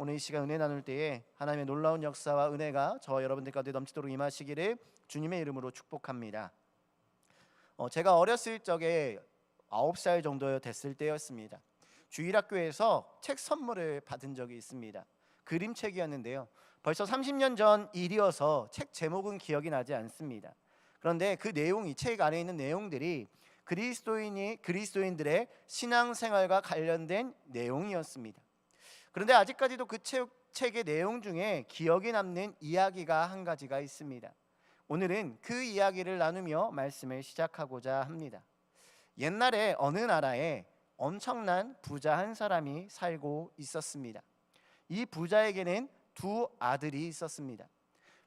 오늘 이 시간 은혜 나눌 때에 하나님의 놀라운 역사와 은혜가 저와 여러분들 가운데 넘치도록 임하시기를 주님의 이름으로 축복합니다. 제가 어렸을 적에 9살 정도 됐을 때였습니다. 주일학교에서 책 선물을 받은 적이 있습니다. 그림책이었는데요. 벌써 30년 전 일이어서 책 제목은 기억이 나지 않습니다. 그런데 그 내용이, 책 안에 있는 내용들이 그리스도인들의 신앙생활과 관련된 내용이었습니다. 그런데 아직까지도 그 책의 내용 중에 기억에 남는 이야기가 한 가지가 있습니다. 오늘은 그 이야기를 나누며 말씀을 시작하고자 합니다. 옛날에 어느 나라에 엄청난 부자 한 사람이 살고 있었습니다. 이 부자에게는 두 아들이 있었습니다.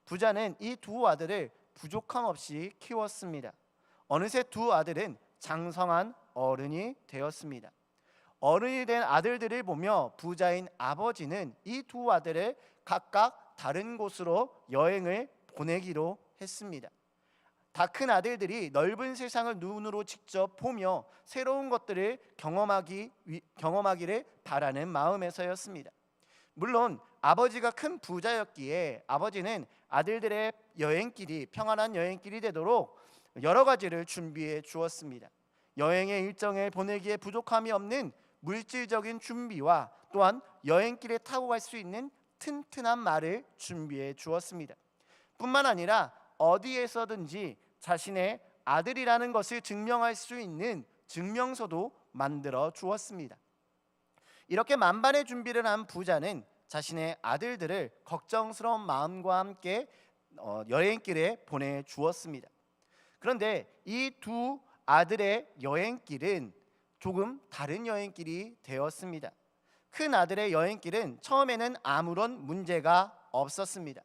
부자는 이 두 아들을 부족함 없이 키웠습니다. 어느새 두 아들은 장성한 어른이 되었습니다. 어른이 된 아들들을 보며 부자인 아버지는 이 두 아들을 각각 다른 곳으로 여행을 보내기로 했습니다. 다 큰 아들들이 넓은 세상을 눈으로 직접 보며 새로운 것들을 경험하기를 바라는 마음에서였습니다. 물론 아버지가 큰 부자였기에 아버지는 아들들의 여행길이 평안한 여행길이 되도록 여러 가지를 준비해 주었습니다. 여행의 일정을 보내기에 부족함이 없는 물질적인 준비와 또한 여행길에 타고 갈 수 있는 튼튼한 말을 준비해 주었습니다. 뿐만 아니라 어디에서든지 자신의 아들이라는 것을 증명할 수 있는 증명서도 만들어 주었습니다. 이렇게 만반의 준비를 한 부자는 자신의 아들들을 걱정스러운 마음과 함께 여행길에 보내주었습니다. 그런데 이 두 아들의 여행길은 조금 다른 여행길이 되었습니다. 큰 아들의 여행길은 처음에는 아무런 문제가 없었습니다.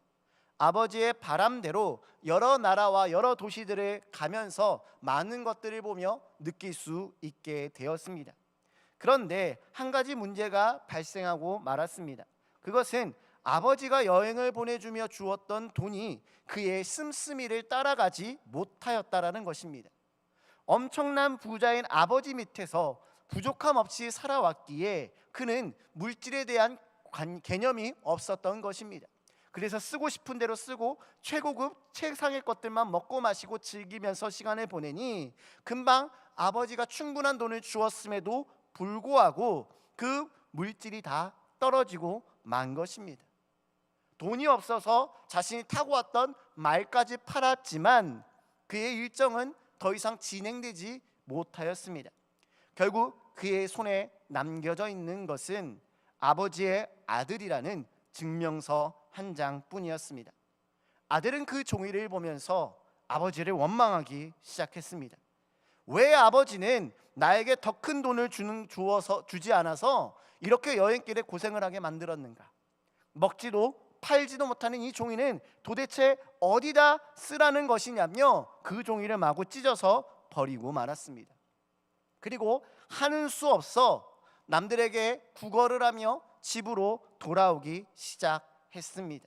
아버지의 바람대로 여러 나라와 여러 도시들을 가면서 많은 것들을 보며 느낄 수 있게 되었습니다. 그런데 한 가지 문제가 발생하고 말았습니다. 그것은 아버지가 여행을 보내주며 주었던 돈이 그의 씀씀이를 따라가지 못하였다라는 것입니다. 엄청난 부자인 아버지 밑에서 부족함 없이 살아왔기에 그는 물질에 대한 개념이 없었던 것입니다. 그래서 쓰고 싶은 대로 쓰고 최고급 최상의 것들만 먹고 마시고 즐기면서 시간을 보내니 금방 아버지가 충분한 돈을 주었음에도 불구하고 그 물질이 다 떨어지고 만 것입니다. 돈이 없어서 자신이 타고 왔던 말까지 팔았지만 그의 일정은 더 이상 진행되지 못하였습니다. 결국 그의 손에 남겨져 있는 것은 아버지의 아들이라는 증명서 한 장뿐이었습니다. 아들은 그 종이를 보면서 아버지를 원망하기 시작했습니다. 왜 아버지는 나에게 더 큰 돈을 주지 않아서 이렇게 여행길에 고생을 하게 만들었는가? 먹지도 팔지도 못하는 이 종이는 도대체 어디다 쓰라는 것이냐며 그 종이를 마구 찢어서 버리고 말았습니다. 그리고 하는 수 없어 남들에게 구걸을 하며 집으로 돌아오기 시작했습니다.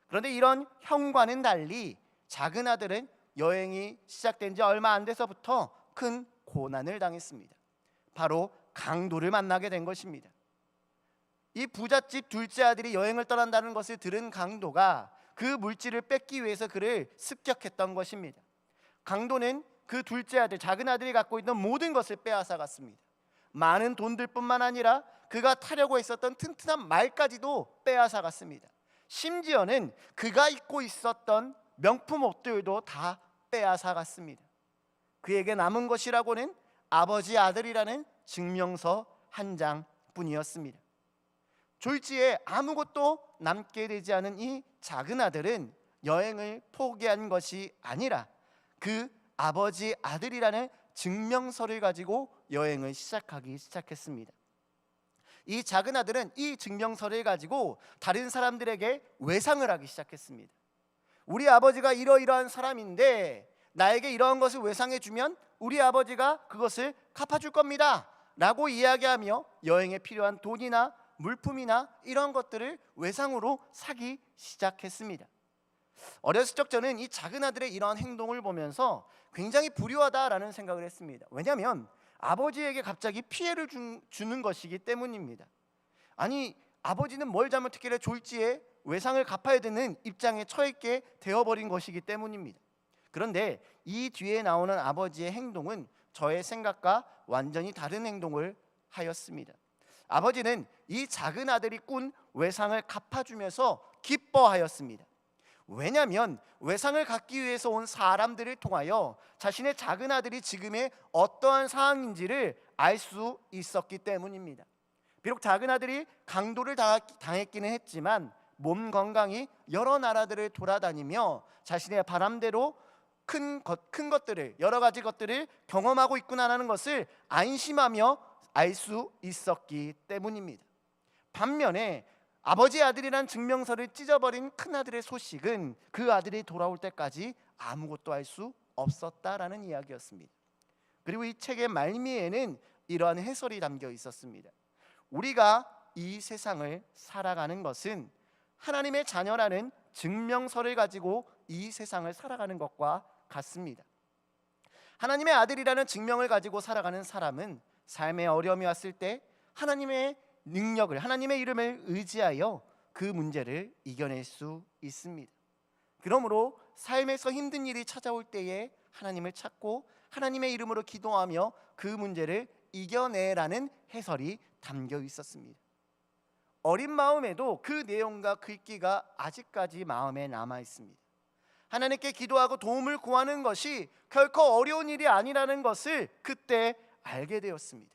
그런데 이런 형과는 달리 작은 아들은 여행이 시작된 지 얼마 안 돼서부터 큰 고난을 당했습니다. 바로 강도를 만나게 된 것입니다. 이 부잣집 둘째 아들이 여행을 떠난다는 것을 들은 강도가 그 물질을 뺏기 위해서 그를 습격했던 것입니다. 강도는 그 둘째 아들, 작은 아들이 갖고 있던 모든 것을 빼앗아 갔습니다. 많은 돈들뿐만 아니라 그가 타려고 했었던 튼튼한 말까지도 빼앗아 갔습니다. 심지어는 그가 입고 있었던 명품 옷들도 다 빼앗아 갔습니다. 그에게 남은 것이라고는 아버지 아들이라는 증명서 한 장뿐이었습니다. 졸지에 아무것도 남게 되지 않은 이 작은 아들은 여행을 포기한 것이 아니라 그 아버지 아들이라는 증명서를 가지고 여행을 시작했습니다. 이 작은 아들은 이 증명서를 가지고 다른 사람들에게 외상을 하기 시작했습니다. 우리 아버지가 이러이러한 사람인데 나에게 이러한 것을 외상해 주면 우리 아버지가 그것을 갚아줄 겁니다 라고 이야기하며 여행에 필요한 돈이나 물품이나 이런 것들을 외상으로 사기 시작했습니다. 어렸을 적 저는 이 작은 아들의 이러한 행동을 보면서 굉장히 불효하다라는 생각을 했습니다. 왜냐하면 아버지에게 갑자기 피해를 주는 것이기 때문입니다. 아니 아버지는 뭘 잘못했길래 졸지에 외상을 갚아야 되는 입장에 처했게 되어버린 것이기 때문입니다. 그런데 이 뒤에 나오는 아버지의 행동은 저의 생각과 완전히 다른 행동을 하였습니다. 아버지는 이 작은 아들이 꾼 외상을 갚아주면서 기뻐하였습니다. 왜냐하면 외상을 갚기 위해서 온 사람들을 통하여 자신의 작은 아들이 지금의 어떠한 상황인지를 알 수 있었기 때문입니다. 비록 작은 아들이 강도를 당했기는 했지만 몸 건강히 여러 나라들을 돌아다니며 자신의 바람대로 큰 것들을, 여러 가지 것들을 경험하고 있구나라는 것을 안심하며 알 수 있었기 때문입니다. 반면에 아버지의 아들이란 증명서를 찢어버린 큰아들의 소식은 그 아들이 돌아올 때까지 아무것도 알 수 없었다라는 이야기였습니다. 그리고 이 책의 말미에는 이러한 해설이 담겨 있었습니다. 우리가 이 세상을 살아가는 것은 하나님의 자녀라는 증명서를 가지고 이 세상을 살아가는 것과 같습니다. 하나님의 아들이라는 증명을 가지고 살아가는 사람은 삶의 어려움이 왔을 때 하나님의 능력을, 하나님의 이름을 의지하여 그 문제를 이겨낼 수 있습니다. 그러므로 삶에서 힘든 일이 찾아올 때에 하나님을 찾고 하나님의 이름으로 기도하며 그 문제를 이겨내라는 해설이 담겨 있었습니다. 어린 마음에도 그 내용과 글귀가 아직까지 마음에 남아 있습니다. 하나님께 기도하고 도움을 구하는 것이 결코 어려운 일이 아니라는 것을 그때 알게 되었습니다.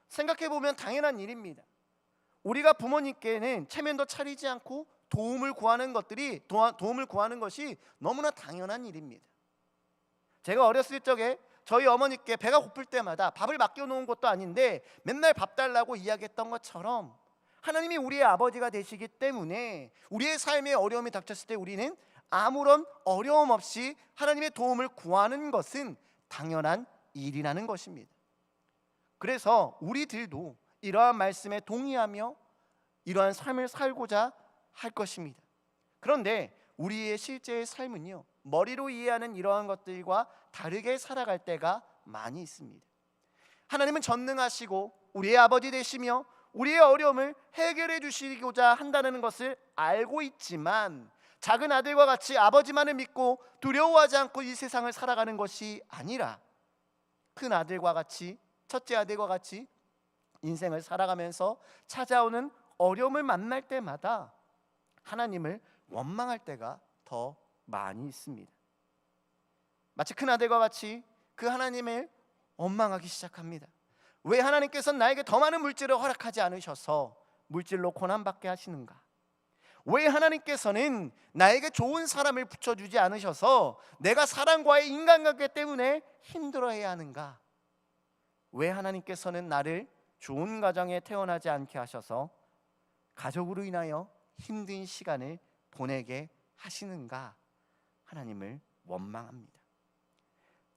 생각해보면 당연한 일입니다. 우리가 부모님께는 체면도 차리지 않고 도움을 구하는 것이 너무나 당연한 일입니다. 제가 어렸을 적에 저희 어머니께 배가 고플 때마다 밥을 맡겨놓은 것도 아닌데 맨날 밥 달라고 이야기했던 것처럼 하나님이 우리의 아버지가 되시기 때문에 우리의 삶에 어려움이 닥쳤을 때 우리는 아무런 어려움 없이 하나님의 도움을 구하는 것은 당연한 일이라는 것입니다. 그래서 우리들도 이러한 말씀에 동의하며 이러한 삶을 살고자 할 것입니다. 그런데 우리의 실제의 삶은요, 머리로 이해하는 이러한 것들과 다르게 살아갈 때가 많이 있습니다. 하나님은 전능하시고 우리의 아버지 되시며 우리의 어려움을 해결해 주시고자 한다는 것을 알고 있지만 작은 아들과 같이 아버지만을 믿고 두려워하지 않고 이 세상을 살아가는 것이 아니라 큰 아들과 같이, 첫째 아들과 같이 인생을 살아가면서 찾아오는 어려움을 만날 때마다 하나님을 원망할 때가 더 많이 있습니다. 마치 큰 아들과 같이 그 하나님을 원망하기 시작합니다. 왜 하나님께서는 나에게 더 많은 물질을 허락하지 않으셔서 물질로 고난받게 하시는가? 왜 하나님께서는 나에게 좋은 사람을 붙여주지 않으셔서 내가 사람과의 인간관계 때문에 힘들어해야 하는가? 왜 하나님께서는 나를 좋은 가정에 태어나지 않게 하셔서 가족으로 인하여 힘든 시간을 보내게 하시는가? 하나님을 원망합니다.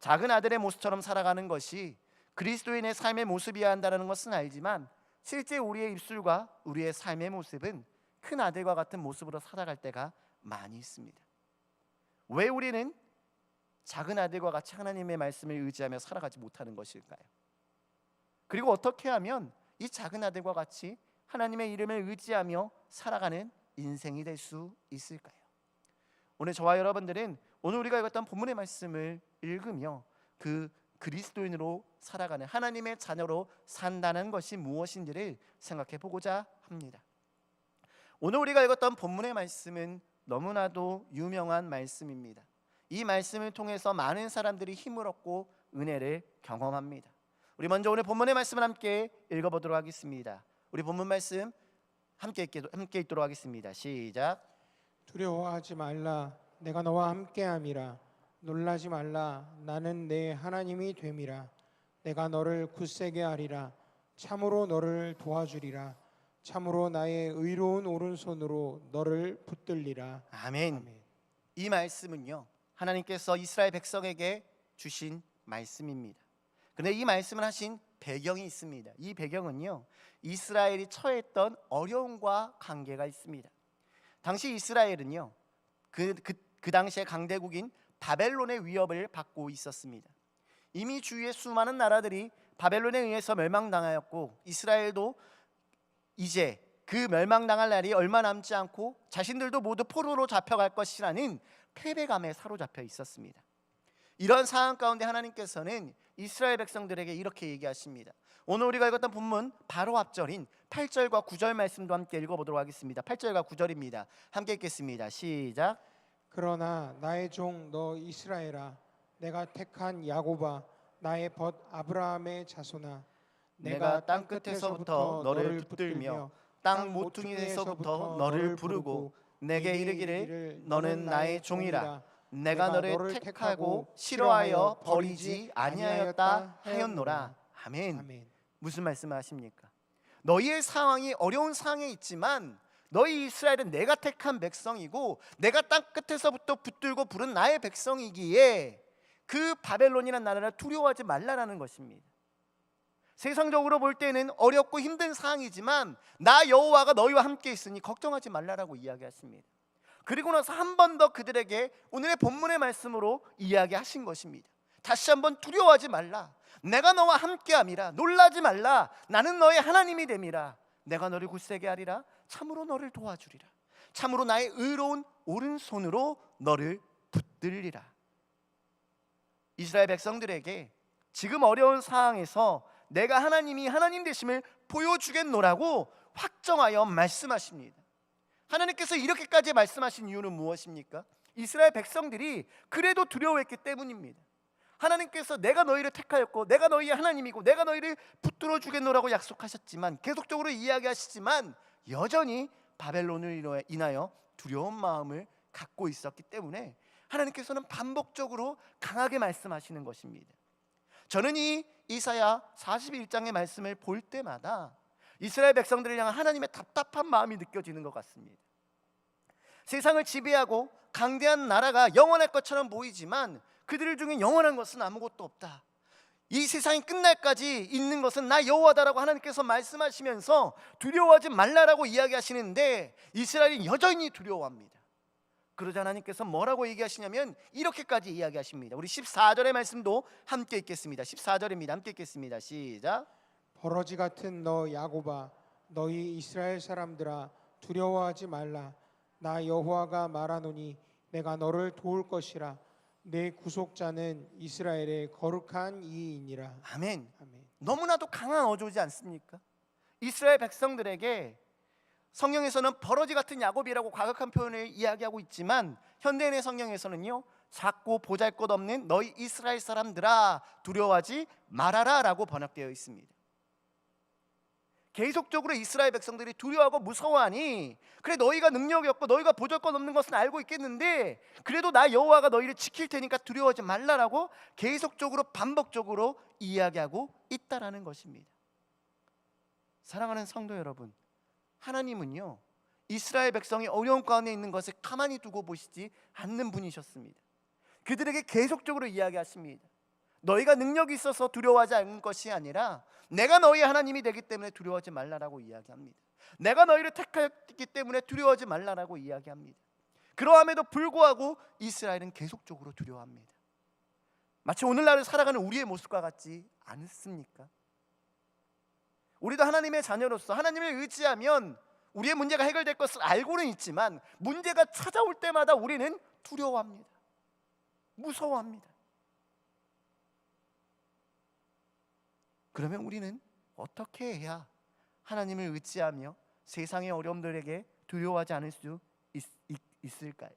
작은 아들의 모습처럼 살아가는 것이 그리스도인의 삶의 모습이어야 한다는 것은 알지만 실제 우리의 입술과 우리의 삶의 모습은 큰 아들과 같은 모습으로 살아갈 때가 많이 있습니다. 왜 우리는 작은 아들과 같이 하나님의 말씀을 의지하며 살아가지 못하는 것일까요? 그리고 어떻게 하면 이 작은 아들과 같이 하나님의 이름을 의지하며 살아가는 인생이 될 수 있을까요? 오늘 저와 여러분들은 오늘 우리가 읽었던 본문의 말씀을 읽으며 그 그리스도인으로 살아가는 하나님의 자녀로 산다는 것이 무엇인지를 생각해 보고자 합니다. 오늘 우리가 읽었던 본문의 말씀은 너무나도 유명한 말씀입니다. 이 말씀을 통해서 많은 사람들이 힘을 얻고 은혜를 경험합니다. 우리 먼저 오늘 본문의 말씀을 함께 읽어보도록 하겠습니다. 우리 본문 말씀 함께 읽도록 하겠습니다. 시작. 두려워하지 말라, 내가 너와 함께함이라. 놀라지 말라, 나는 내 하나님이 됨이라. 내가 너를 굳세게 하리라. 참으로 너를 도와주리라. 참으로 나의 의로운 오른손으로 너를 붙들리라. 아멘. 아멘. 이 말씀은요, 하나님께서 이스라엘 백성에게 주신 말씀입니다. 그런데 이 말씀을 하신 배경이 있습니다. 이 배경은요, 이스라엘이 처했던 어려움과 관계가 있습니다. 당시 이스라엘은요, 그 당시의 강대국인 바벨론의 위협을 받고 있었습니다. 이미 주위의 수많은 나라들이 바벨론에 의해서 멸망당하였고 이스라엘도 이제 그 멸망당할 날이 얼마 남지 않고 자신들도 모두 포로로 잡혀갈 것이라는 패배감에 사로잡혀 있었습니다. 이런 상황 가운데 하나님께서는 이스라엘 백성들에게 이렇게 얘기하십니다. 오늘 우리가 읽었던 본문 바로 앞절인 8절과 9절 말씀도 함께 읽어보도록 하겠습니다. 8절과 9절입니다. 함께 읽겠습니다. 시작. 그러나 나의 종 너 이스라엘아, 내가 택한 야곱아, 나의 벗 아브라함의 자손아, 내가 땅 끝에서부터 너를 붙들며 땅 모퉁이에서부터 너를 부르고 내게 이르기를 너는 나의 종이라. 내가 너를 택하고 싫어하여 버리지 아니하였다 하였노라. 아멘. 아멘. 무슨 말씀을 하십니까? 너희의 상황이 어려운 상황에 있지만 너희 이스라엘은 내가 택한 백성이고 내가 땅 끝에서부터 붙들고 부른 나의 백성이기에 그 바벨론이라는 나라를 두려워하지 말라라는 것입니다. 세상적으로 볼 때는 어렵고 힘든 상황이지만 나 여호와가 너희와 함께 있으니 걱정하지 말라라고 이야기하십니다. 그리고 나서 한 번 더 그들에게 오늘의 본문의 말씀으로 이야기하신 것입니다. 다시 한번 두려워하지 말라. 내가 너와 함께함이라. 놀라지 말라. 나는 너의 하나님이 됨이라. 내가 너를 굳세게 하리라. 참으로 너를 도와주리라. 참으로 나의 의로운 오른손으로 너를 붙들리라. 이스라엘 백성들에게 지금 어려운 상황에서 내가 하나님이 하나님 되심을 보여주겠노라고 확정하여 말씀하십니다. 하나님께서 이렇게까지 말씀하신 이유는 무엇입니까? 이스라엘 백성들이 그래도 두려워했기 때문입니다. 하나님께서 내가 너희를 택하였고 내가 너희의 하나님이고 내가 너희를 붙들어 주겠노라고 약속하셨지만 계속적으로 이야기하시지만 여전히 바벨론을 인하여 두려운 마음을 갖고 있었기 때문에 하나님께서는 반복적으로 강하게 말씀하시는 것입니다. 저는 이 이사야 41장의 말씀을 볼 때마다 이스라엘 백성들을 향한 하나님의 답답한 마음이 느껴지는 것 같습니다. 세상을 지배하고 강대한 나라가 영원할 것처럼 보이지만 그들 중에 영원한 것은 아무것도 없다. 이 세상이 끝날까지 있는 것은 나 여호와다라고 하나님께서 말씀하시면서 두려워하지 말라라고 이야기하시는데 이스라엘이 여전히 두려워합니다. 그러자 하나님께서 뭐라고 얘기하시냐면 이렇게까지 이야기하십니다. 우리 14절의 말씀도 함께 읽겠습니다. 14절입니다. 함께 읽겠습니다. 시작. 버러지 같은 너 야곱아, 너희 이스라엘 사람들아, 두려워하지 말라. 나 여호와가 말하노니 내가 너를 도울 것이라. 내 구속자는 이스라엘의 거룩한 이이니라. 아멘. 아멘. 너무나도 강한 어조지 않습니까? 이스라엘 백성들에게 성경에서는 버러지 같은 야곱이라고 과격한 표현을 이야기하고 있지만 현대인의 성경에서는요, 작고 보잘것없는 너희 이스라엘 사람들아 두려워하지 말아라 라고 번역되어 있습니다. 계속적으로 이스라엘 백성들이 두려워하고 무서워하니 그래 너희가 능력이 없고 너희가 보잘것없는 것은 알고 있겠는데 그래도 나 여호와가 너희를 지킬 테니까 두려워하지 말라라고 계속적으로 반복적으로 이야기하고 있다라는 것입니다. 사랑하는 성도 여러분, 하나님은요 이스라엘 백성이 어려운 가운데 있는 것을 가만히 두고 보시지 않는 분이셨습니다. 그들에게 계속적으로 이야기하십니다. 너희가 능력이 있어서 두려워하지 않는 것이 아니라 내가 너희의 하나님이 되기 때문에 두려워하지 말라라고 이야기합니다. 내가 너희를 택하였기 때문에 두려워하지 말라라고 이야기합니다. 그러함에도 불구하고 이스라엘은 계속적으로 두려워합니다. 마치 오늘날을 살아가는 우리의 모습과 같지 않습니까? 우리도 하나님의 자녀로서 하나님을 의지하면 우리의 문제가 해결될 것을 알고는 있지만 문제가 찾아올 때마다 우리는 두려워합니다. 무서워합니다. 그러면 우리는 어떻게 해야 하나님을 의지하며 세상의 어려움들에게 두려워하지 않을 수 있을까요?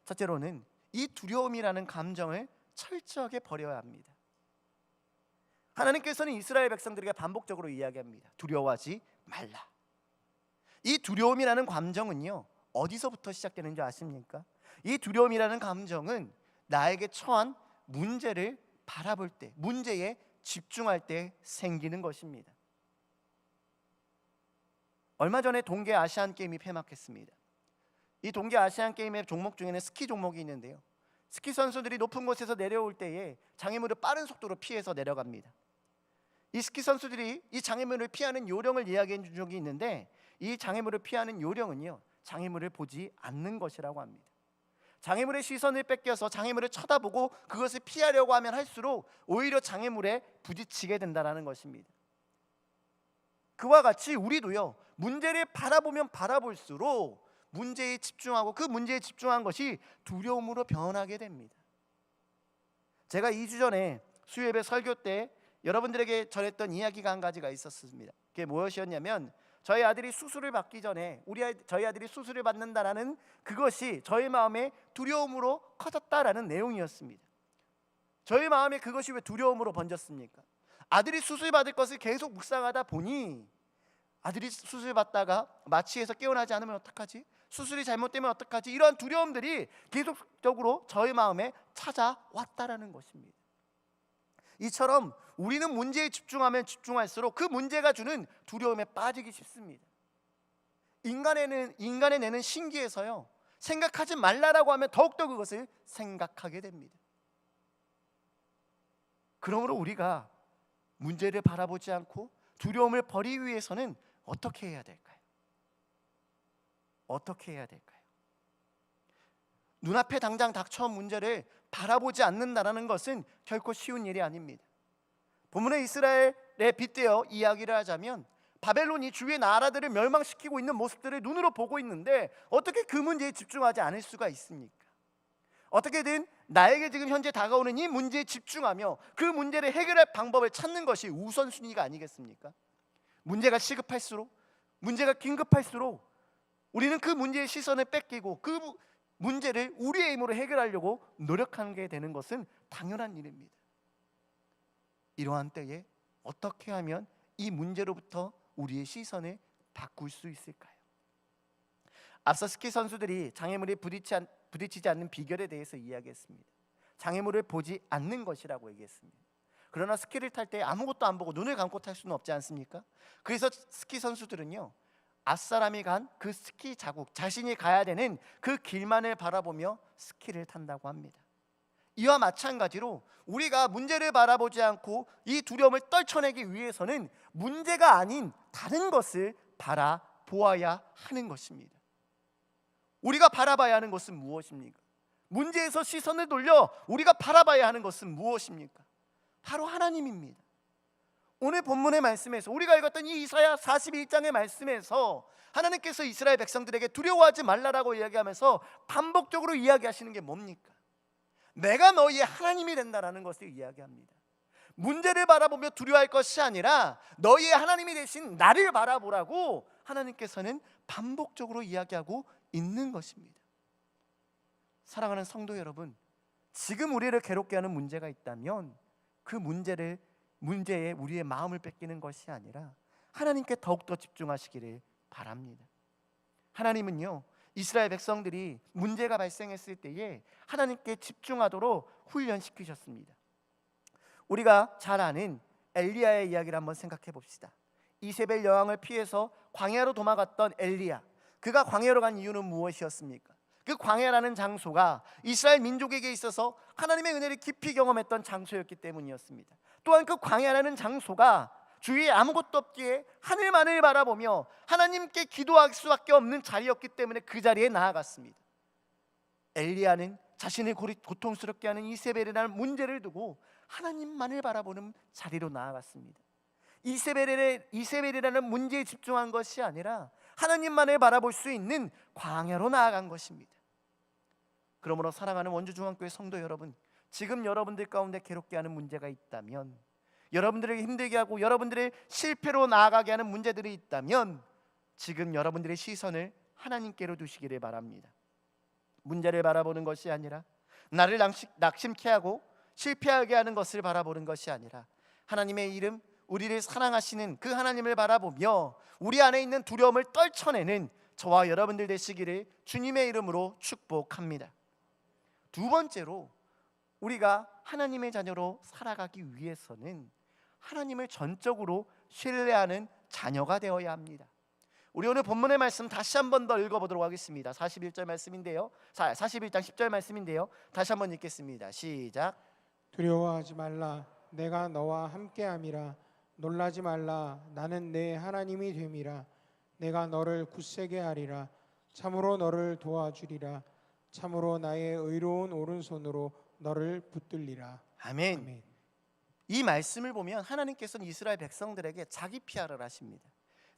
첫째로는 이 두려움이라는 감정을 철저하게 버려야 합니다. 하나님께서는 이스라엘 백성들에게 반복적으로 이야기합니다. 두려워하지 말라. 이 두려움이라는 감정은요 어디서부터 시작되는 줄 아십니까? 이 두려움이라는 감정은 나에게 처한 문제를 바라볼 때, 문제에 집중할 때 생기는 것입니다. 얼마 전에 동계 아시안 게임이 폐막했습니다. 이 동계 아시안 게임의 종목 중에는 스키 종목이 있는데요, 스키 선수들이 높은 곳에서 내려올 때에 장애물을 빠른 속도로 피해서 내려갑니다. 이 스키 선수들이 이 장애물을 피하는 요령을 이야기해 준 적이 있는데 이 장애물을 피하는 요령은요 장애물을 보지 않는 것이라고 합니다. 장애물의 시선을 뺏겨서 장애물을 쳐다보고 그것을 피하려고 하면 할수록 오히려 장애물에 부딪히게 된다는 것입니다. 그와 같이 우리도요 문제를 바라보면 바라볼수록 문제에 집중하고 그 문제에 집중한 것이 두려움으로 변하게 됩니다. 제가 2주 전에 수요예배 설교 때 여러분들에게 전했던 이야기가 한 가지가 있었습니다. 그게 무엇이었냐면 저희 아들이 수술을 받기 전에 저희 아들이 수술을 받는다라는 그것이 저희 마음에 두려움으로 커졌다라는 내용이었습니다. 저희 마음에 그것이 왜 두려움으로 번졌습니까? 아들이 수술 받을 것을 계속 묵상하다 보니 아들이 수술 받다가 마취해서 깨어나지 않으면 어떡하지? 수술이 잘못되면 어떡하지? 이러한 두려움들이 계속적으로 저희 마음에 찾아왔다라는 것입니다. 이처럼 우리는 문제에 집중하면 집중할수록 그 문제가 주는 두려움에 빠지기 쉽습니다. 인간의 내는 신기해서요, 생각하지 말라라고 하면 더욱더 그것을 생각하게 됩니다. 그러므로 우리가 문제를 바라보지 않고 두려움을 버리기 위해서는 어떻게 해야 될까요? 어떻게 해야 될까요? 눈앞에 당장 닥쳐온 문제를 바라보지 않는다는 것은 결코 쉬운 일이 아닙니다. 본문의 이스라엘에 빗대어 이야기를 하자면 바벨론이 주위의 나라들을 멸망시키고 있는 모습들을 눈으로 보고 있는데 어떻게 그 문제에 집중하지 않을 수가 있습니까? 어떻게든 나에게 지금 현재 다가오는 이 문제에 집중하며 그 문제를 해결할 방법을 찾는 것이 우선순위가 아니겠습니까? 문제가 시급할수록, 문제가 긴급할수록 우리는 그 문제의 시선을 뺏기고 그 문제를 우리의 힘으로 해결하려고 노력하게 되는 것은 당연한 일입니다. 이러한 때에 어떻게 하면 이 문제로부터 우리의 시선을 바꿀 수 있을까요? 앞서 스키 선수들이 장애물에 부딪히지 않는 비결에 대해서 이야기했습니다. 장애물을 보지 않는 것이라고 얘기했습니다. 그러나 스키를 탈 때 아무것도 안 보고 눈을 감고 탈 수는 없지 않습니까? 그래서 스키 선수들은요, 앞사람이 간 그 스키 자국, 자신이 가야 되는 그 길만을 바라보며 스키를 탄다고 합니다. 이와 마찬가지로 우리가 문제를 바라보지 않고 이 두려움을 떨쳐내기 위해서는 문제가 아닌 다른 것을 바라보아야 하는 것입니다. 우리가 바라봐야 하는 것은 무엇입니까? 문제에서 시선을 돌려 우리가 바라봐야 하는 것은 무엇입니까? 바로 하나님입니다. 오늘 본문의 말씀에서 우리가 읽었던 이 이사야 41장의 말씀에서 하나님께서 이스라엘 백성들에게 두려워하지 말라라고 이야기하면서 반복적으로 이야기하시는 게 뭡니까? 내가 너희의 하나님이 된다라는 것을 이야기합니다. 문제를 바라보며 두려워할 것이 아니라 너희의 하나님이 되신 나를 바라보라고 하나님께서는 반복적으로 이야기하고 있는 것입니다. 사랑하는 성도 여러분, 지금 우리를 괴롭게 하는 문제가 있다면 그 문제에 우리의 마음을 뺏기는 것이 아니라 하나님께 더욱더 집중하시기를 바랍니다. 하나님은요, 이스라엘 백성들이 문제가 발생했을 때에 하나님께 집중하도록 훈련시키셨습니다. 우리가 잘 아는 엘리야의 이야기를 한번 생각해 봅시다. 이세벨 여왕을 피해서 광야로 도망갔던 엘리야, 그가 광야로 간 이유는 무엇이었습니까? 그 광야라는 장소가 이스라엘 민족에게 있어서 하나님의 은혜를 깊이 경험했던 장소였기 때문이었습니다. 또한 그 광야라는 장소가 주위에 아무것도 없기에 하늘만을 바라보며 하나님께 기도할 수밖에 없는 자리였기 때문에 그 자리에 나아갔습니다. 엘리야는 자신을 고통스럽게 하는 이세벨이라는 문제를 두고 하나님만을 바라보는 자리로 나아갔습니다. 이세벨이라는 문제에 집중한 것이 아니라 하나님만을 바라볼 수 있는 광야로 나아간 것입니다. 그러므로 사랑하는 원주중앙교회 성도 여러분, 지금 여러분들 가운데 괴롭게 하는 문제가 있다면, 여러분들을 힘들게 하고 여러분들의 실패로 나아가게 하는 문제들이 있다면 지금 여러분들의 시선을 하나님께로 두시기를 바랍니다. 문제를 바라보는 것이 아니라 나를 낙심케 하고 실패하게 하는 것을 바라보는 것이 아니라 하나님의 이름, 우리를 사랑하시는 그 하나님을 바라보며 우리 안에 있는 두려움을 떨쳐내는 저와 여러분들 되시기를 주님의 이름으로 축복합니다. 두 번째로, 우리가 하나님의 자녀로 살아가기 위해서는 하나님을 전적으로 신뢰하는 자녀가 되어야 합니다. 우리 오늘 본문의 말씀 다시 한 번 더 읽어보도록 하겠습니다. 41절 말씀인데요, 41장 10절 말씀인데요, 다시 한번 읽겠습니다. 시작. 두려워하지 말라, 내가 너와 함께함이라. 놀라지 말라, 나는 내 하나님이 됨이라. 내가 너를 굳세게 하리라. 참으로 너를 도와주리라. 참으로 나의 의로운 오른손으로 너를 붙들리라. 아멘. 아멘. 이 말씀을 보면 하나님께서는 이스라엘 백성들에게 자기 피아를 하십니다.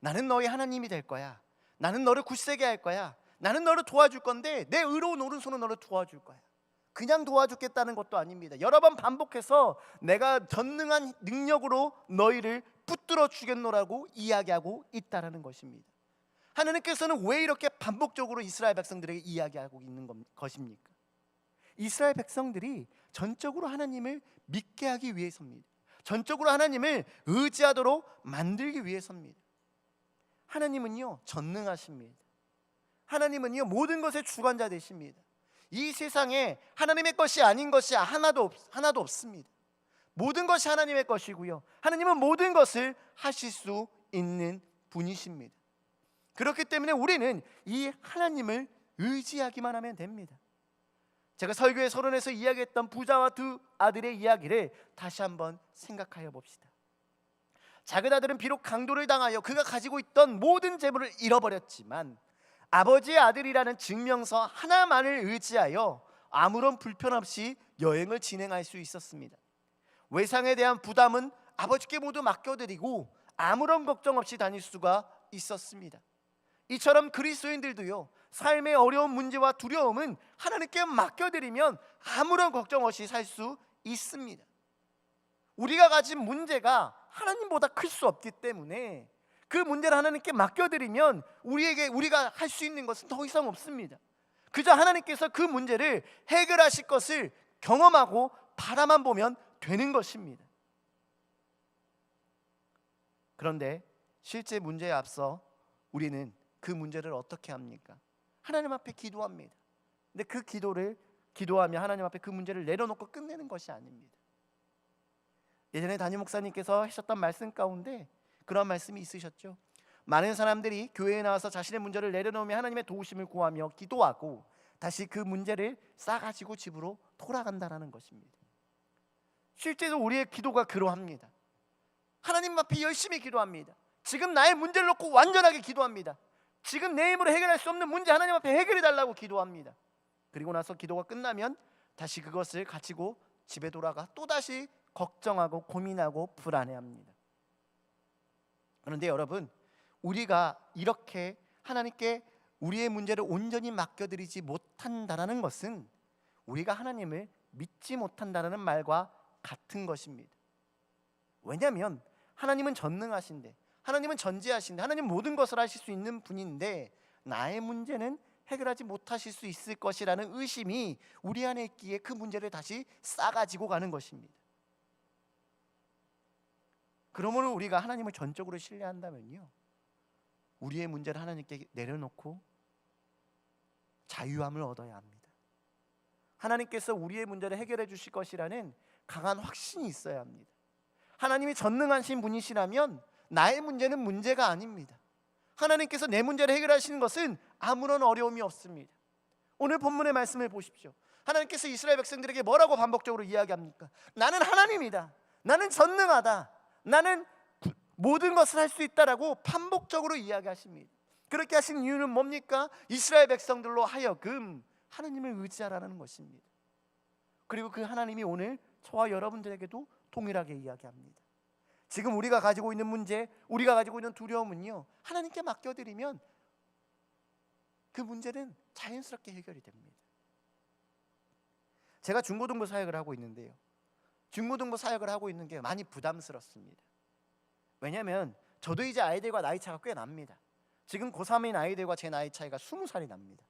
나는 너의 하나님이 될 거야. 나는 너를 굳세게 할 거야. 나는 너를 도와줄 건데 내 의로운 오른손은 너를 도와줄 거야. 그냥 도와주겠다는 것도 아닙니다. 여러 번 반복해서 내가 전능한 능력으로 너희를 붙들어 주겠노라고 이야기하고 있다라는 것입니다. 하나님께서는 왜 이렇게 반복적으로 이스라엘 백성들에게 이야기하고 있는 것입니까? 이스라엘 백성들이 전적으로 하나님을 믿게 하기 위해서입니다. 전적으로 하나님을 의지하도록 만들기 위해서입니다. 하나님은요 전능하십니다. 하나님은요 모든 것의 주관자 되십니다. 이 세상에 하나님의 것이 아닌 것이 하나도 없습니다. 모든 것이 하나님의 것이고요, 하나님은 모든 것을 하실 수 있는 분이십니다. 그렇기 때문에 우리는 이 하나님을 의지하기만 하면 됩니다. 제가 설교의 서론에서 이야기했던 부자와 두 아들의 이야기를 다시 한번 생각하여 봅시다. 작은 아들은 비록 강도를 당하여 그가 가지고 있던 모든 재물을 잃어버렸지만 아버지의 아들이라는 증명서 하나만을 의지하여 아무런 불편 없이 여행을 진행할 수 있었습니다. 외상에 대한 부담은 아버지께 모두 맡겨드리고 아무런 걱정 없이 다닐 수가 있었습니다. 이처럼 그리스도인들도요 삶의 어려운 문제와 두려움은 하나님께 맡겨드리면 아무런 걱정 없이 살 수 있습니다. 우리가 가진 문제가 하나님보다 클 수 없기 때문에 그 문제를 하나님께 맡겨드리면 우리가 할 수 있는 것은 더 이상 없습니다. 그저 하나님께서 그 문제를 해결하실 것을 경험하고 바라만 보면 되는 것입니다. 그런데 실제 문제에 앞서 우리는 그 문제를 어떻게 합니까? 하나님 앞에 기도합니다. 근데 그 기도하며 하나님 앞에 그 문제를 내려놓고 끝내는 것이 아닙니다. 예전에 담임 목사님께서 하셨던 말씀 가운데 그런 말씀이 있으셨죠. 많은 사람들이 교회에 나와서 자신의 문제를 내려놓으며 하나님의 도우심을 구하며 기도하고 다시 그 문제를 싸가지고 집으로 돌아간다라는 것입니다. 실제로 우리의 기도가 그러합니다. 하나님 앞에 열심히 기도합니다. 지금 나의 문제를 놓고 완전하게 기도합니다. 지금 내 힘으로 해결할 수 없는 문제 하나님 앞에 해결해 달라고 기도합니다. 그리고 나서 기도가 끝나면 다시 그것을 가지고 집에 돌아가 또다시 걱정하고 고민하고 불안해합니다. 그런데 여러분, 우리가 이렇게 하나님께 우리의 문제를 온전히 맡겨드리지 못한다는 것은 우리가 하나님을 믿지 못한다는 말과 같은 것입니다. 왜냐하면 하나님은 전능하신데, 하나님은 전지하신데, 하나님 모든 것을 하실 수 있는 분인데 나의 문제는 해결하지 못하실 수 있을 것이라는 의심이 우리 안에 있기에 그 문제를 다시 싸가지고 가는 것입니다. 그러므로 우리가 하나님을 전적으로 신뢰한다면요, 우리의 문제를 하나님께 내려놓고 자유함을 얻어야 합니다. 하나님께서 우리의 문제를 해결해 주실 것이라는 강한 확신이 있어야 합니다. 하나님이 전능하신 분이시라면 나의 문제는 문제가 아닙니다. 하나님께서 내 문제를 해결하시는 것은 아무런 어려움이 없습니다. 오늘 본문의 말씀을 보십시오. 하나님께서 이스라엘 백성들에게 뭐라고 반복적으로 이야기합니까? 나는 하나님이다. 나는 전능하다. 나는 모든 것을 할 수 있다라고 반복적으로 이야기하십니다. 그렇게 하신 이유는 뭡니까? 이스라엘 백성들로 하여금 하나님을 의지하라는 것입니다. 그리고 그 하나님이 오늘 저와 여러분들에게도 동일하게 이야기합니다. 지금 우리가 가지고 있는 문제, 우리가 가지고 있는 두려움은요, 하나님께 맡겨드리면 그 문제는 자연스럽게 해결이 됩니다. 제가 중고등부 사역을 하고 있는데요, 중고등부 사역을 하고 있는 게 많이 부담스럽습니다. 왜냐하면 저도 이제 아이들과 나이 차가 꽤 납니다. 지금 고3인 아이들과 제 나이 차이가 20살이 납니다.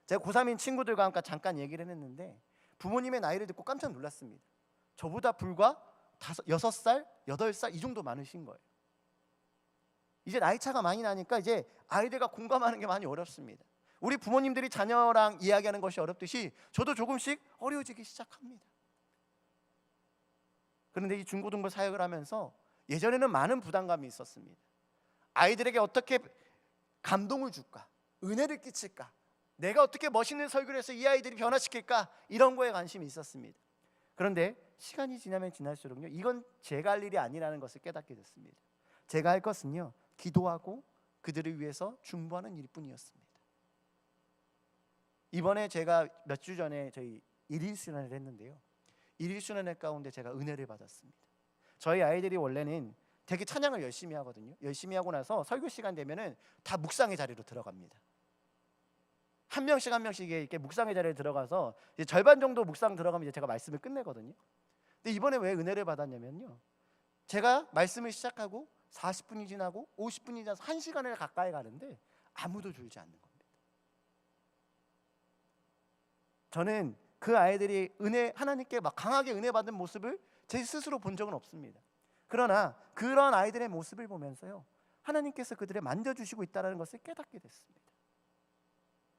제가 고3인 친구들과 함께 잠깐 얘기를 했는데 부모님의 나이를 듣고 깜짝 놀랐습니다. 저보다 불과 6살, 8살 이 정도 많으신 거예요. 이제 나이 차가 많이 나니까 이제 아이들과 공감하는 게 많이 어렵습니다. 우리 부모님들이 자녀랑 이야기하는 것이 어렵듯이 저도 조금씩 어려워지기 시작합니다. 그런데 이 중고등부 사역을 하면서 예전에는 많은 부담감이 있었습니다. 아이들에게 어떻게 감동을 줄까? 은혜를 끼칠까? 내가 어떻게 멋있는 설교를 해서 이 아이들이 변화시킬까? 이런 거에 관심이 있었습니다. 그런데 시간이 지나면 지날수록요, 이건 제가 할 일이 아니라는 것을 깨닫게 됐습니다. 제가 할 것은요, 기도하고 그들을 위해서 중보하는 일뿐이었습니다. 이번에 제가 몇 주 전에 저희 1일 수련회를 했는데요, 1일 수련회 가운데 제가 은혜를 받았습니다. 저희 아이들이 원래는 되게 찬양을 열심히 하거든요. 열심히 하고 나서 설교 시간 되면은 다 묵상의 자리로 들어갑니다. 한 명씩 한 명씩 이렇게 묵상의 자리에 들어가서 이제 절반 정도 묵상 들어가면 이제 제가 말씀을 끝내거든요. 근데 이번에 왜 은혜를 받았냐면요, 제가 말씀을 시작하고 40분이 지나고 50분이 지나서 1시간을 가까이 가는데 아무도 줄지 않는 겁니다. 저는 그 아이들이 하나님께 막 강하게 은혜 받은 모습을 제 스스로 본 적은 없습니다. 그러나 그런 아이들의 모습을 보면서요, 하나님께서 그들을 만져주시고 있다는 것을 깨닫게 됐습니다.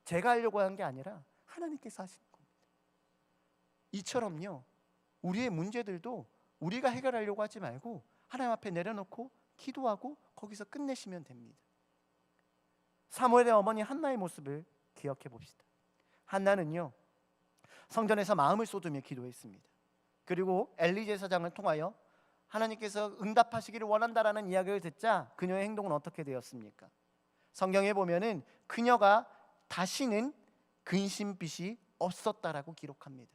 제가 하려고 한 게 아니라 하나님께서 하시는 겁니다. 이처럼요, 우리의 문제들도 우리가 해결하려고 하지 말고 하나님 앞에 내려놓고 기도하고 거기서 끝내시면 됩니다. 사무엘의 어머니 한나의 모습을 기억해 봅시다. 한나는요, 성전에서 마음을 쏟으며 기도했습니다. 그리고 엘리 제사장을 통하여 하나님께서 응답하시기를 원한다라는 이야기를 듣자 그녀의 행동은 어떻게 되었습니까? 성경에 보면은 그녀가 다시는 근심빛이 없었다라고 기록합니다.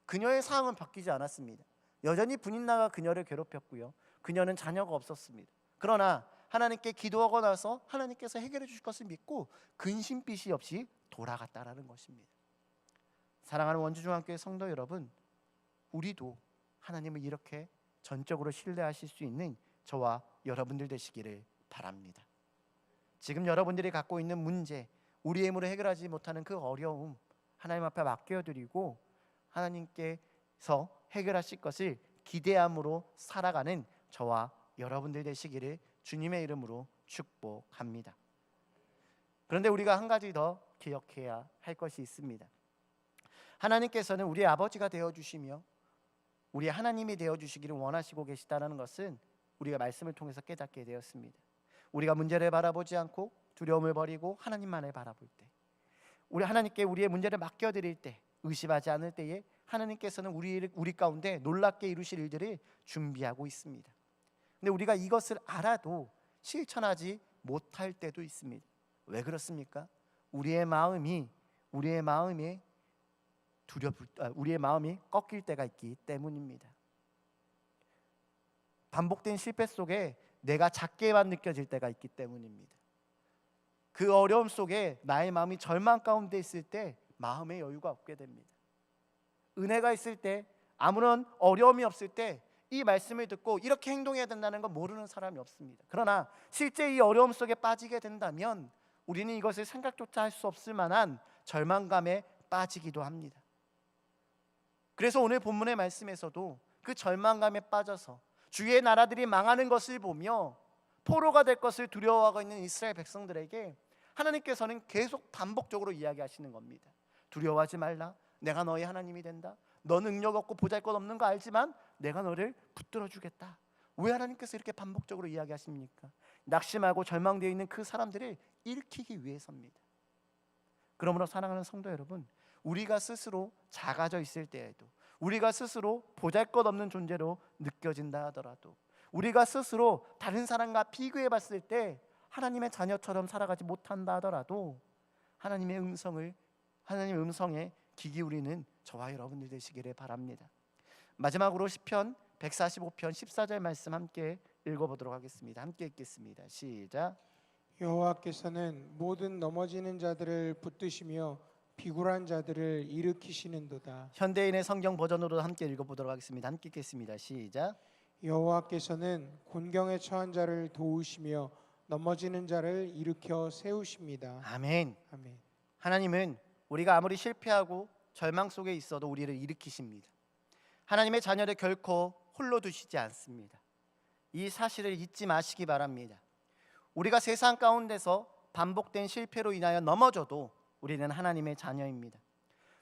그녀의 상황은 바뀌지 않았습니다. 여전히 분인나가 그녀를 괴롭혔고요, 그녀는 자녀가 없었습니다. 그러나 하나님께 기도하고 나서 하나님께서 해결해 주실 것을 믿고 근심빛이 없이 돌아갔다라는 것입니다. 사랑하는 원주중앙교회 성도 여러분, 우리도 하나님을 이렇게 전적으로 신뢰하실 수 있는 저와 여러분들 되시기를 바랍니다. 지금 여러분들이 갖고 있는 문제, 우리의 힘으로 해결하지 못하는 그 어려움 하나님 앞에 맡겨드리고 하나님께서 해결하실 것을 기대함으로 살아가는 저와 여러분들 되시기를 주님의 이름으로 축복합니다. 그런데 우리가 한 가지 더 기억해야 할 것이 있습니다. 하나님께서는 우리의 아버지가 되어주시며 우리의 하나님이 되어주시기를 원하시고 계시다는 것은 우리가 말씀을 통해서 깨닫게 되었습니다. 우리가 문제를 바라보지 않고 두려움을 버리고 하나님만을 바라볼 때, 우리 하나님께 우리의 문제를 맡겨드릴 때, 의심하지 않을 때에 하나님께서는 우리 가운데 놀랍게 이루실 일들을 준비하고 있습니다. 근데 우리가 이것을 알아도 실천하지 못할 때도 있습니다. 왜 그렇습니까? 우리의 마음이 꺾일 때가 있기 때문입니다. 반복된 실패 속에 내가 작게만 느껴질 때가 있기 때문입니다. 그 어려움 속에 나의 마음이 절망 가운데 있을 때 마음의 여유가 없게 됩니다. 은혜가 있을 때, 아무런 어려움이 없을 때 이 말씀을 듣고 이렇게 행동해야 된다는 건 모르는 사람이 없습니다. 그러나 실제 이 어려움 속에 빠지게 된다면 우리는 이것을 생각조차 할 수 없을 만한 절망감에 빠지기도 합니다. 그래서 오늘 본문의 말씀에서도 그 절망감에 빠져서 주위의 나라들이 망하는 것을 보며 포로가 될 것을 두려워하고 있는 이스라엘 백성들에게 하나님께서는 계속 반복적으로 이야기하시는 겁니다. 두려워하지 말라, 내가 너희 하나님이 된다. 너 능력 없고 보잘것없는 거 알지만 내가 너를 붙들어 주겠다. 왜 하나님께서 이렇게 반복적으로 이야기하십니까? 낙심하고 절망되어 있는 그 사람들을 일으키기 위해서입니다. 그러므로 사랑하는 성도 여러분, 우리가 스스로 작아져 있을 때에도, 우리가 스스로 보잘것없는 존재로 느껴진다 하더라도, 우리가 스스로 다른 사람과 비교해 봤을 때 하나님의 자녀처럼 살아가지 못한다 하더라도 하나님의 음성에 귀 기울이는 저와 여러분들 되시기를 바랍니다. 마지막으로 시편 145편 14절 말씀 함께 읽어보도록 하겠습니다. 함께 읽겠습니다. 시작. 여호와께서는 모든 넘어지는 자들을 붙드시며 비굴한 자들을 일으키시는도다. 현대인의 성경 버전으로 함께 읽어보도록 하겠습니다. 함께 읽겠습니다. 시작. 여호와께서는 곤경에 처한 자를 도우시며 넘어지는 자를 일으켜 세우십니다. 아멘. 아멘. 하나님은 우리가 아무리 실패하고 절망 속에 있어도 우리를 일으키십니다. 하나님의 자녀를 결코 홀로 두시지 않습니다. 이 사실을 잊지 마시기 바랍니다. 우리가 세상 가운데서 반복된 실패로 인하여 넘어져도 우리는 하나님의 자녀입니다.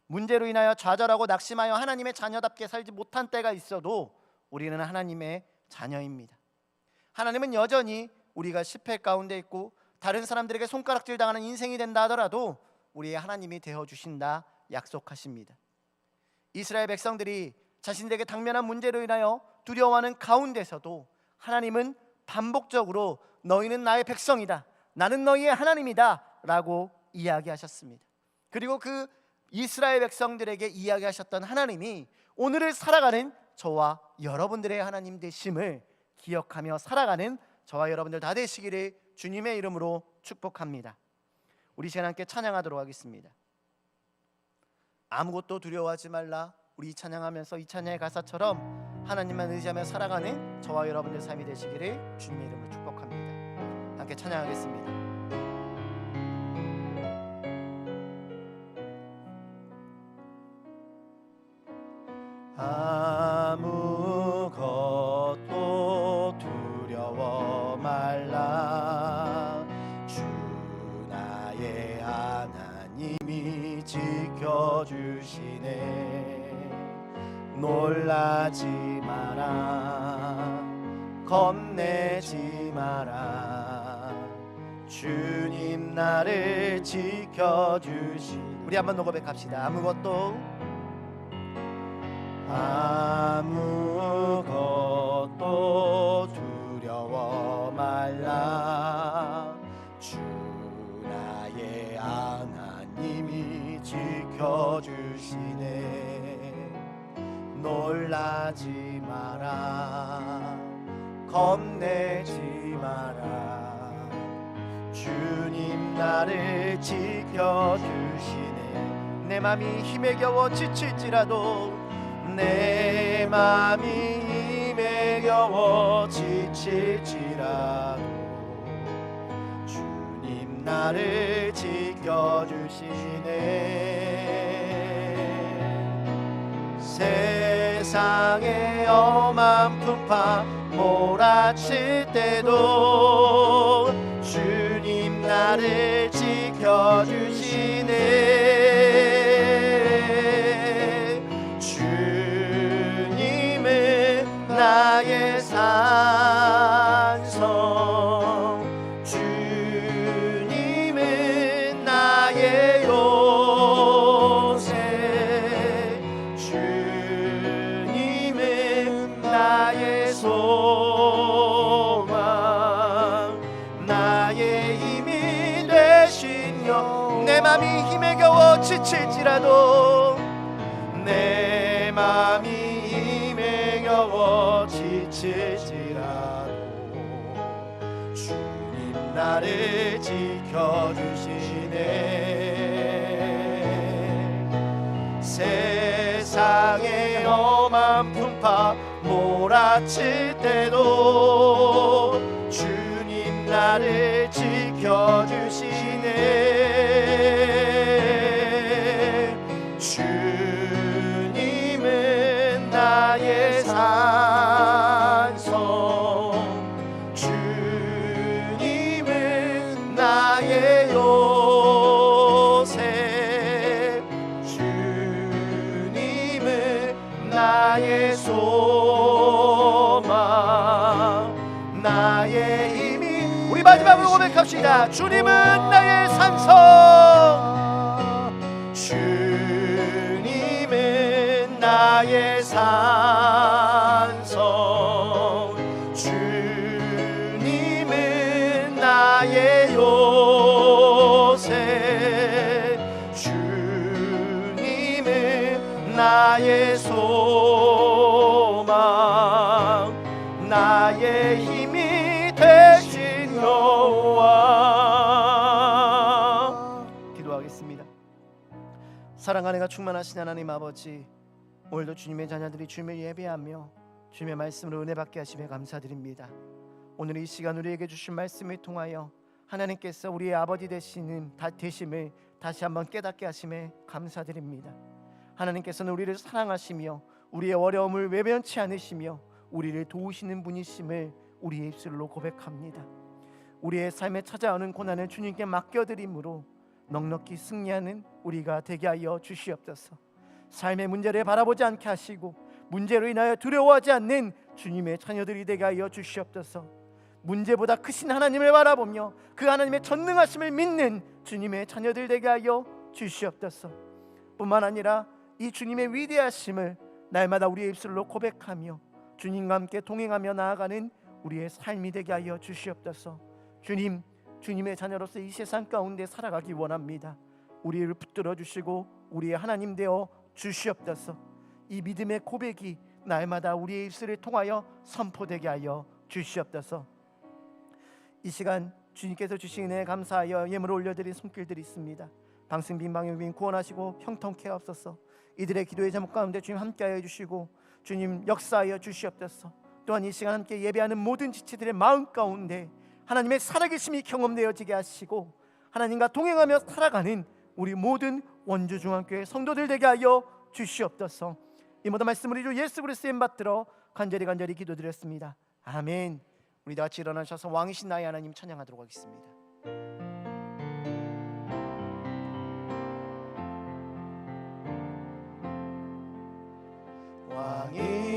문제로 인하여 좌절하고 낙심하여 하나님의 자녀답게 살지 못한 때가 있어도 우리는 하나님의 자녀입니다. 하나님은 여전히 우리가 실패 가운데 있고 다른 사람들에게 손가락질 당하는 인생이 된다 하더라도 우리의 하나님이 되어주신다 약속하십니다. 이스라엘 백성들이 자신들에게 당면한 문제로 인하여 두려워하는 가운데서도 하나님은 반복적으로 너희는 나의 백성이다, 나는 너희의 하나님이다 라고 이야기하셨습니다. 그리고 그 이스라엘 백성들에게 이야기하셨던 하나님이 오늘을 살아가는 저와 여러분들의 하나님 되심을 기억하며 살아가는 저와 여러분들 다 되시기를 주님의 이름으로 축복합니다. 우리 시간 함께 찬양하도록 하겠습니다. 아무것도 두려워하지 말라. 우리 찬양하면서 이 찬양의 가사처럼 하나님만 의지하며 살아가는 저와 여러분들 삶이 되시기를 주님의 이름으로 축복합니다. 함께 찬양하겠습니다. 아무것도 두려워 말라. 주 나의 하나님이 지켜주시네. 놀라지 마라. 겁내지 마라. 주님 나를 지켜주시. 우리 한번 더 고백합시다. 아무것도 두려워 말라. 주 나의 하나님이 지켜주시네. 놀라지 마라. 겁내지 마라. 주님 나를 지켜주시네. 내 맘이 힘에 겨워 지칠지라도, 내 맘이 힘에 겨워 지칠지라도 주님 나를 지켜주시네. 세상의 엄한 풍파 몰아칠 때도 주님 나를 지켜주시네. 나의 산성, 주님은 나의 요새, 주님은 나의 소망, 나의 힘이 되시며. 내 맘이 힘에 겨워 지칠지라도, 내 맘이 지칠지라도 주님 나를 지켜주시네. 세상의 엄한 풍파 몰아칠 때도 주님 나를 지켜주시네. 주님은 나의 산성, 주님은 나의 요새, 주님은 나의 소망, 나의 힘이. 우리 마지막으로 고백합시다. 주님은 나의 산성, 주님은 나의 산성, 주님은 나의 요새, 주님은 나의 소망, 나의 힘이 되신 여호와. 기도하겠습니다. 사랑하는 가 충만하신 하나님 아버지, 오늘도 주님의 자녀들이 주님을 예배하며 주님의 말씀으로 은혜 받게 하심에 감사드립니다. 오늘 이 시간 우리에게 주신 말씀을 통하여 하나님께서 우리의 아버지 되심을 다시 한번 깨닫게 하심에 감사드립니다. 하나님께서는 우리를 사랑하시며 우리의 어려움을 외면치 않으시며 우리를 도우시는 분이심을 우리의 입술로 고백합니다. 우리의 삶에 찾아오는 고난을 주님께 맡겨드림으로 넉넉히 승리하는 우리가 되게 하여 주시옵소서. 삶의 문제를 바라보지 않게 하시고 문제로 인하여 두려워하지 않는 주님의 자녀들이 되게 하여 주시옵소서. 문제보다 크신 하나님을 바라보며 그 하나님의 전능하심을 믿는 주님의 자녀들 되게 하여 주시옵소서. 뿐만 아니라 이 주님의 위대하심을 날마다 우리의 입술로 고백하며 주님과 함께 동행하며 나아가는 우리의 삶이 되게 하여 주시옵소서. 주님, 주님의 자녀로서 이 세상 가운데 살아가기 원합니다. 우리를 붙들어 주시고 우리의 하나님 되어 주시옵소서. 이 믿음의 고백이 날마다 우리의 입술을 통하여 선포되게 하여 주시옵소서. 이 시간 주님께서 주신 은혜에 감사하여 예물을 올려드린 손길들이 있습니다. 방승빈 방영빈 구원하시고 형통케 하옵소서. 이들의 기도의 제목 가운데 주님 함께하여 주시고 주님 역사하여 주시옵소서. 또한 이 시간 함께 예배하는 모든 지체들의 마음 가운데 하나님의 살아계심이 경험되어지게 하시고 하나님과 동행하며 살아가는 우리 모든 원주중앙교회 성도들 되게 하여 주시옵소서. 이 모든 말씀을 우리 주 예수 그리스도의 이름 받들어 간절히 기도드렸습니다. 아멘. 우리 다 같이 일어나셔서 왕이신 나의 하나님 찬양하도록 하겠습니다.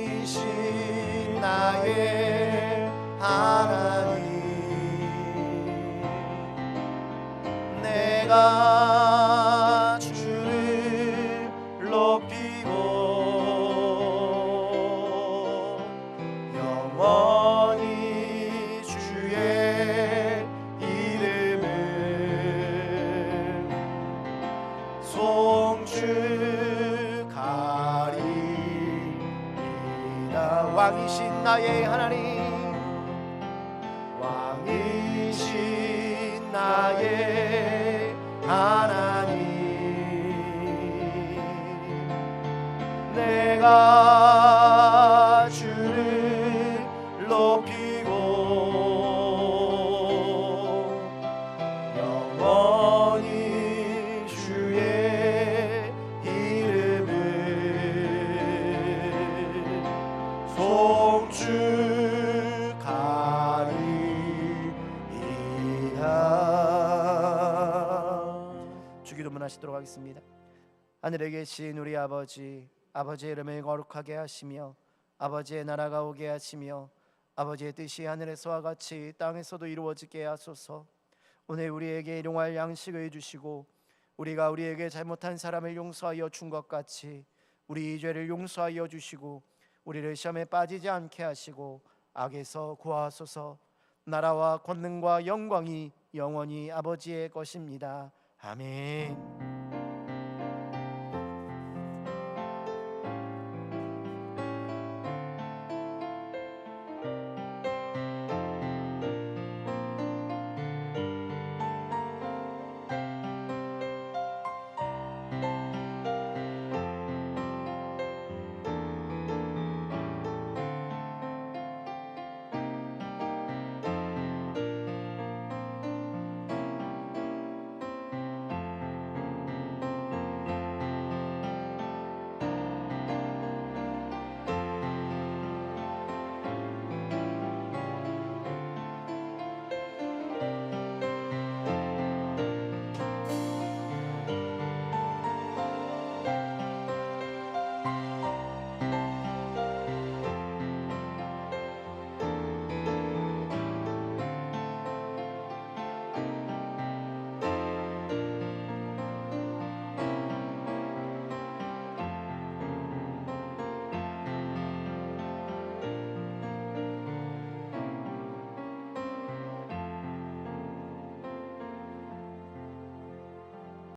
왕이신 나의 하나님, 내가 주를 높이고 영원히 주의 이름을 송축하리이다. 왕이신 나의 하나님, 왕이신 나의 하나님, 내가 주를 높이고 영원히 주의 이름을 송축하리이다. 주기도문 하시도록 하겠습니다. 하늘에 계신 우리 아버지, 아버지의 이름을 거룩하게 하시며 아버지의 나라가 오게 하시며 아버지의 뜻이 하늘에서와 같이 땅에서도 이루어지게 하소서. 오늘 우리에게 일용할 양식을 주시고 우리가 우리에게 잘못한 사람을 용서하여 준 것 같이 우리 죄를 용서하여 주시고 우리를 시험에 빠지지 않게 하시고 악에서 구하소서. 나라와 권능과 영광이 영원히 아버지의 것입니다. 아멘.